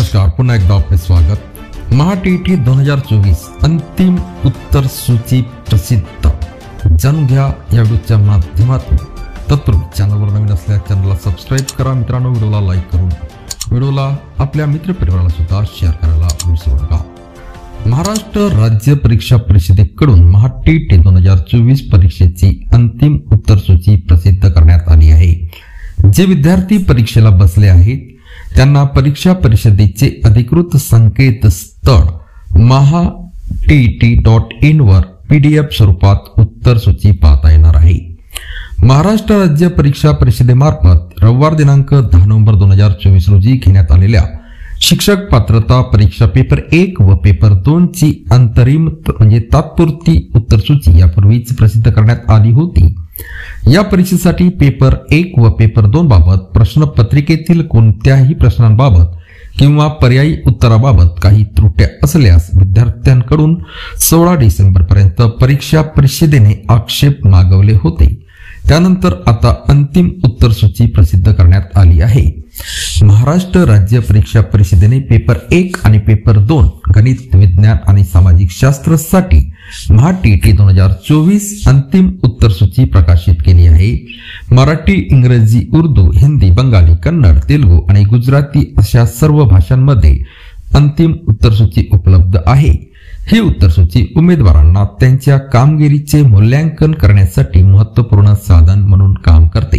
नमस्कार, पुन्हा एकदा आपले स्वागत। महाटीटी 2024 अंतिम उत्तर सूची प्रसिद्ध। जाणून घ्या या व्हिडिओच्या माध्यमातून। तत्पूर्वी चॅनलवर नवीन असल्यास चॅनलला सबस्क्राईब करा। मित्रांनो, व्हिडिओला लाईक करून व्हिडिओला आपल्या मित्रपरिवाराला सुद्धा शेअर करायला विसरू नका। महाराष्ट्र राज्य परीक्षा परिषदेकडून महाटीटी 2024 परीक्षेची अंतिम उत्तर सूची प्रसिद्ध करण्यात आली आहे। जे विद्यार्थी परीक्षेला बसले आहेत त्यांना परीक्षा परिषदेचे अधिकृत संकेतस्थळ maha.tt.in वर PDF स्वरूपात उत्तर सूची पाहता येणार आहे। महाराष्ट्र राज्य परीक्षा परिषदेमार्फत रविवार दिनांक 10 नोव्हेंबर 2024 रोजी घेण्यात आलेल्या शिक्षक पात्रता परीक्षा पेपर 1 व पेपर 2 ची अंतरिम म्हणजे तात्पुरती उत्तर सूची यापूर्वीच प्रसिद्ध करण्यात आली होती। या परीक्षेसाठी पेपर 1 व पेपर 2 बाबत प्रश्नपत्रिकेतील कोणत्याही प्रश्नांबाबत किंवा पर्यायी उत्तराबाबत काही त्रुट्या असल्यास विद्यार्थ्यांकडून 16 डिसेंबर पर्यंत परीक्षा परिषदेने आक्षेप मागवले होते। त्यानंतर आता अंतिम उत्तर सूची प्रसिद्ध करण्यात आली आहे। महाराष्ट्र राज्य परीक्षा परिषदेने पेपर 1 आणि पेपर 2 गणित, विज्ञान आणि सामाजिक शास्त्रासाठी महाटीटी 2024 अंतिम उत्तर सूची प्रकाशित केली आहे। मराठी, इंग्रजी, उर्दू, हिंदी, बंगाली, कन्नड, तेलुगू आणि गुजराती अशा सर्व भाषांमध्ये अंतिम उत्तर सूची उपलब्ध आहे। ही उत्तर सूची उमेदवारांना त्यांच्या कामगिरीचे मूल्यांकन करण्यासाठी महत्त्वपूर्ण साधन म्हणून काम करते।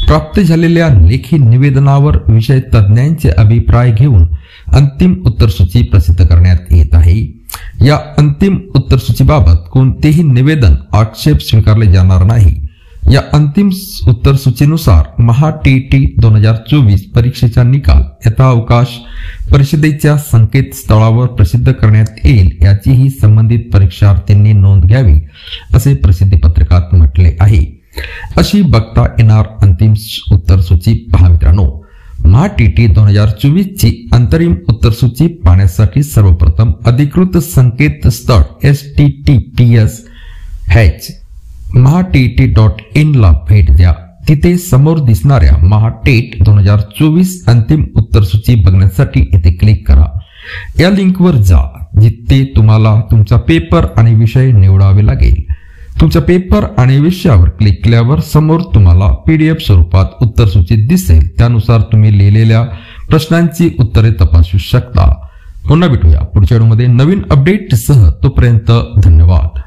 प्राप्त झालेल्या लेखी निवेदनावर विषय तज्ञांचे अभिप्राय घेऊन अंतिम उत्तर सूची प्रसिद्ध करण्यात येत आहे। या अंतिम उत्तर सूचीबाबत कोणतेही निवेदन, आक्षेप स्वीकारले जाणार नाही। या अंतिम उत्तर सूचीनुसार महाटीटी 2024 परीक्षेचा निकाल यथाअवकाश परिषदेच्या संकेतस्थळावर प्रसिद्ध करण्यात येईल याचीही संबंधित परीक्षार्थींनी नोंद घ्यावी असे प्रसिद्धी पत्रकात म्हटले आहे। अशी बघता येणार अंतिम उत्तर सूची पहा मित्रांनो। महाटीटी 2024 ची अंतरिम उत्तर सूची पाहण्यासाठी सर्वप्रथम अधिकृत संकेतस्थळ https://maha.tt.in ला भेट द्या। तिथे समोर दिसणाऱ्या महाटेट 2024 अंतिम उत्तर सूची बघण्यासाठी येथे क्लिक करा। या लिंकवर जा जिथे तुम्हाला तुमचा पेपर आणि विषय निवडावे लागेल। तुमच्या पेपर आणि विषयावर क्लिक केल्यावर समोर तुम्हाला PDF स्वरूपात उत्तर सूची दिसेल। त्यानुसार तुम्ही लिहिलेल्या प्रश्नांची उत्तरे तपासू शकता। पुन्हा भेटूया पुढच्या व्हिडिओमध्ये नवीन अपडेट सह। तोपर्यंत धन्यवाद।